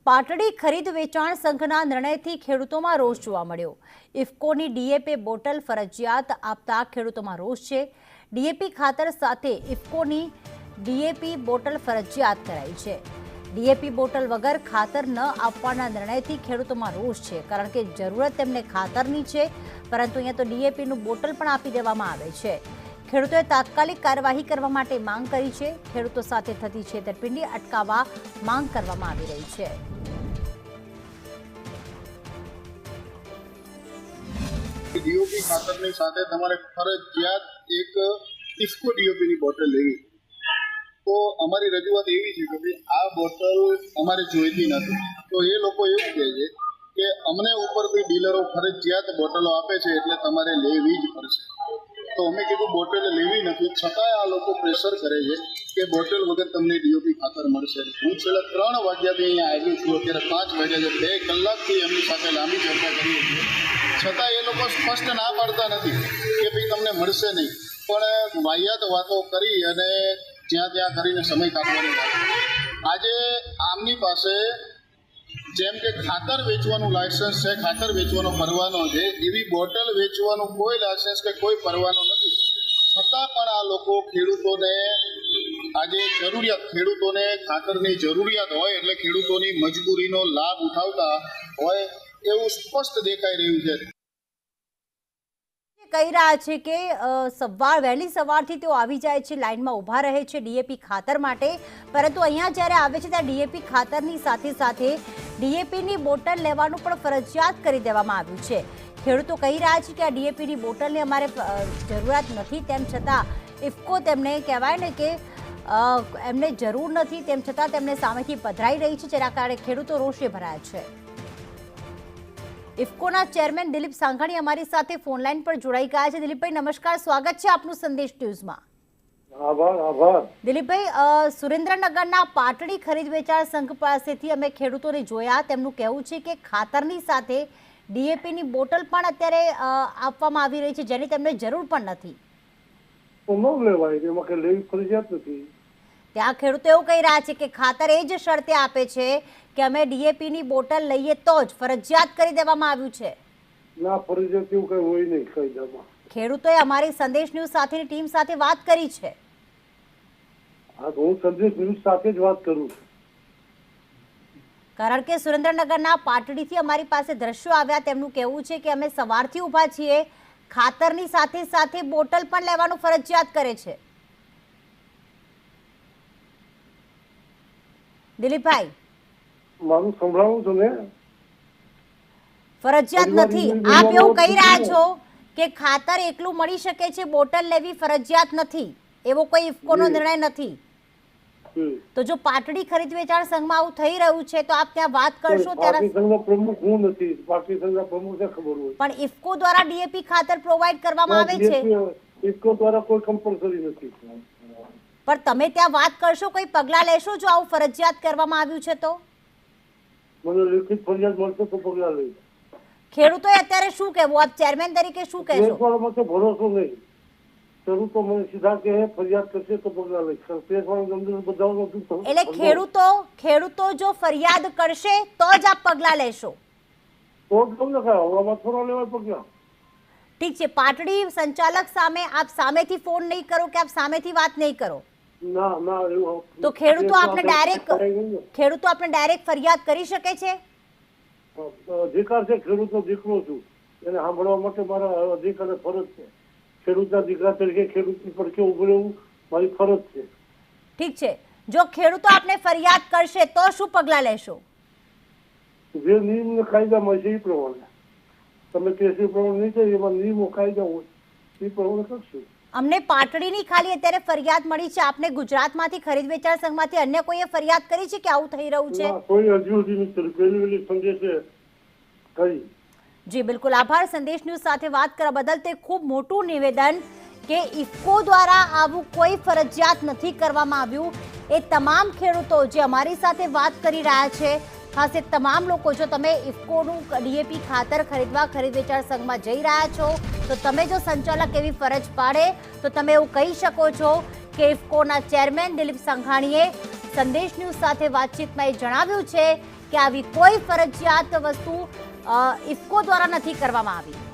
પાટડી ખરીદ વેચાણ સંઘના નિર્ણયથી ખેડૂતોમાં રોષ જોવા મળ્યો। ઇફકોની ડીએપી બોટલ ફરજિયાત આપતા ખેડૂતોમાં રોષ છે। ડીએપી ખાતર સાથે ઇફકોની ડીએપી બોટલ ફરજિયાત કરાઈ છે। ડીએપી બોટલ વગર ખાતર ન આપવાના નિર્ણયથી ખેડૂતોમાં રોષ છે, કારણ કે જરૂરત તેમને ખાતરની છે, પરંતુ અહીંયા તો ડીએપીનું બોટલ પણ આપી દેવામાં આવે છે। ખેડૂતોએ તાત્કાલિક કાર્યવાહી કરવા માટે માંગ કરી છે। ખેડૂતો સાથે થતી છેતરપિંડી અટકાવવા માંગ કરવામાં આવી રહી છે। ડીઓપી ખાતરની સાથે તમારે ફરજિયાત એક ઇફકો ડીઓપીની બોટલ લેવી। તો અમારી રજૂઆત એવી છે કે ભાઈ આ બોટલ અમારે જોઈતી નથી, તો એ લોકો એવું કહે છે કે અમને ઉપરથી ડીલરો ફરજિયાત બોટલો આપે છે એટલે તમારે લેવી જ પડશે। તો અમે કીધું બોટલ લેવી નથી, છતાંય આ લોકો પ્રેશર કરે છે કે બોટલ વગર તમને ડીઓપી ખાતર મળશે। હું છેલ્લા 3 વાગ્યાથી અહીંયા આવ્યો છું, અત્યારે 5 વાગ્યા છે, 2 કલાકથી એમની સાથે લાંબી ચર્ચા કરીએ છીએ, છતાં એ લોકો સ્પષ્ટ ના પાડતા નથી કે ભાઈ તમને મળશે નહીં, પણ વાહિયાત વાતો કરી અને જ્યાં ત્યાં કરીને સમય કાઢવાની વાત। આજે આમની પાસે જેમ કે ખાતર વેચવાનું લાયસન્સ છે, ખાતર વેચવાનો પરવાનો છે, એવી બોટલ વેચવાનું કોઈ લાયસન્સ કે કોઈ પરવાનો નથી, છતાં પણ આ લોકો ખેડૂતોને આજે ખેડૂતોને ખાતરની જરૂરિયાત હોય એટલે ખેડૂતોની મજબૂરીનો લાભ ઉઠાવતા હોય એવું સ્પષ્ટ દેખાઈ રહ્યું છે। કહી રહ્યા છે કે વહેલી સવારથી તેઓ આવી જાય છે, લાઇનમાં ઊભા રહે છે ડીએપી ખાતર માટે, પરંતુ અહીંયા જ્યારે આવે છે ત્યારે ડીએપી ખાતરની સાથે સાથે ડીએપીની બોટલ લેવાનું પણ ફરજિયાત કરી દેવામાં આવ્યું છે। ખેડૂતો કહી રહ્યા છે કે આ ડીએપીની બોટલની અમારે જરૂરિયાત નથી, તેમ છતાં ઇફકો તેમને કહેવાય ને કે એમને જરૂર નથી, તેમ છતાં તેમને સામેથી પધરાઈ રહી છે, જેના કારણે ખેડૂતો રોષે ભરાયા છે। ઇફકોના ચેરમેન દિલીપ સાંઘાણી અમારી સાથે ફોન લાઈન પર જોડાઈ ગયા છે। દિલીપભાઈ નમસ્કાર, સ્વાગત છે આપનું સંદેશ ન્યૂઝમાં। આભાર। દિલીપભાઈ, સુરેન્દ્રનગરના પાટડી ખરીદ વેચાણ સંઘ પાસેથી અમે ખેડૂતોને જોયા, તેમનું કહેવું છે કે ખાતરની સાથે ડીએપીની બોટલ પણ અત્યારે આપવામાં આવી રહી છે, જેની તેમને જરૂર પણ નથી। ત્યાં ખેડૂતો એવું કહી રહ્યા છે કે ખાતર એ જ શરતે આપે છે કે અમે ડીએપીની બોટલ લઈએ તો જ, ફરજિયાત કરી દેવામાં આવ્યું છે। ના, ફરજિયાત એવું કઈ હોય નહીં કાયદામાં। ખેડૂતોએ અમારી સંદેશ ન્યૂઝ સાથેની ટીમ સાથે વાત કરી છે। હા, હું સંદેશ ન્યૂઝ સાથે જ વાત કરું છું, કારણ કે સુરેન્દ્રનગરના પાટડીથી અમારી પાસે દ્રશ્યો આવ્યા, તેમનું કહેવું છે કે અમે સવારથી ઊભા છીએ, ખાતરની સાથે સાથે બોટલ પણ લેવાનું ફરજિયાત કરે છે। દિલીપભાઈ, મારું સંભળાવું છો ને? ફરજિયાત નથી, આપ એવું કહી રહ્યા છો કે ખાતર એકલું મળી શકે છે, બોટલ લેવી ફરજિયાત નથી, એવો કોઈ ઇફકોનો નિર્ણય નથી। તો જો પાટડી ખરીદ વેચાણ સંઘમાં આવું થઈ રહ્યું છે તો આપ ત્યાં વાત કરશો ત્યારે? પ્રમુખ હું નથી, પાટડી સંઘના પ્રમુખને ખબર હોય, પણ ઇફકો દ્વારા ડીએપી ખાતર પ્રોવાઈડ કરવામાં આવે છે। ઇફકો દ્વારા કોઈ કમ્પલસરી નથી, પણ તમે ત્યાં વાત કરશો, કોઈ પગલા લેશો જો આવું ફરજિયાત કરવામાં આવ્યું છે તો? મને લેખિત ફરિયાદ મળશે તો પગલા લઈશ। ખેડૂતોએ અત્યારે શું કહેવું, આપ ચેરમેન તરીકે શું કહેશો? ભરોસો નહીં, ખેડૂતો મને સીધા કહે ફરિયાદ કરશે તો પગલા લઈશ। એટલે ખેડૂતો જો ફરિયાદ કરશે તો જ આપ પગલા લેશો? તો જ તમને હવામાં થોડા લેવાય પગલા। ઠીક છે, પાટડી સંચાલક સામે આપ સામેથી ફોન નહીં કરો કે આપ સામેથી વાત નહીં કરો? ના, તો ખેડૂતો આપણે ડાયરેક્ટ ફરિયાદ કરી શકે છે? અધિકાર છે, ખેડૂતનો દીકરો છું, એને સાંભળવા માટે મારા અધિકાર ફરજ છે। ખેડૂતના દીકરા તરીકે ખેડૂતની પડખે ઉભું રહેવું મારી ફરજ છે। ઠીક છે, જો ખેડૂતો આપને ફરિયાદ કરશે તો શું પગલા લેશો? જે નિયમ કાયદામાં છે એ પ્રમાણે, તમે કેસી પ્રમાણે નહીં થાય, એમાં નિયમો કાયદા હોય એ પ્રમાણે કરશું। અમને પાટડીની ખાલી અત્યારે ફરિયાદ મળી છે, આપને ગુજરાતમાંથી ખરીદ વેચાણ સંઘમાંથી અન્ય કોઈએ ફરિયાદ કરી છે કે આવું થઈ રહ્યું છે? કોઈ હજુ સુધી નથી, પહેલી સંદેશે કરી। જી બિલકુલ, આભાર સંદેશ ન્યૂઝ સાથે વાત કરવા બદલ। તે ખૂબ મોટું નિવેદન કે ઇફકો દ્વારા આવું કોઈ ફરજિયાત નથી કરવામાં આવ્યું। એ તમામ ખેડૂતો જે અમારી સાથે વાત કરી રહ્યા છે, ખાસ એ તમામ લોકો, જો તમે ઇફકોનું ડીએપી ખાતર ખરીદવા ખરીદ વેચાણ સંઘમાં જઈ રહ્યા છો તો તમે જો સંચાલક એવી ફરજ પાડે તો તમે એવું કહી શકો છો કે ઇફકોના ચેરમેન દિલીપ સાંઘાણીએ સંદેશ ન્યૂઝ સાથે વાતચીતમાં એ જણાવ્યું છે કે આવી કોઈ ફરજિયાત વસ્તુ ઇફકો દ્વારા નથી કરવામાં આવી।